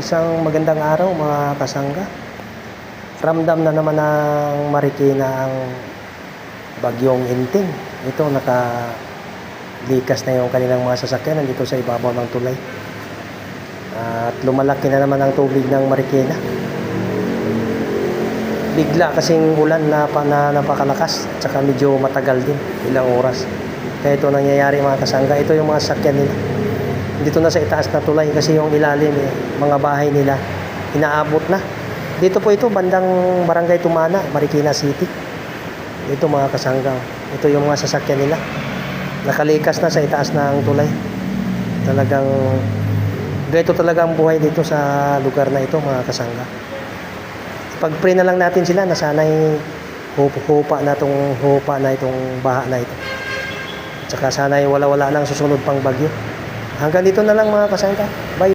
Isang magandang araw mga kasangga. Ramdam na naman ng Marikina ang bagyong Inting. Ito nakalikas na yung kanilang mga sasakyan nandito sa ibabaw ng tulay. At lumalaki na naman ang tubig ng Marikina. Bigla kasing ulan na napakalakas at saka medyo matagal din, ilang oras. Kaya ito nangyayari mga kasangga. Ito yung mga sasakyan nila. Dito na sa itaas na tulay kasi yung ilalim mga bahay nila inaabot na. Dito po ito bandang Barangay Tumana, Marikina City. Ito mga kasangga. Ito yung mga sasakyan nila. Nakalikas na sa itaas ng tulay. Talagang ganito talaga ang buhay dito sa lugar na ito mga kasangga. Pag-pray na lang natin sila na sana'y hupa na itong baha na ito. At saka sana'y wala nang susunod pang bagyo. Hanggang dito na lang mga kasangga. Bye!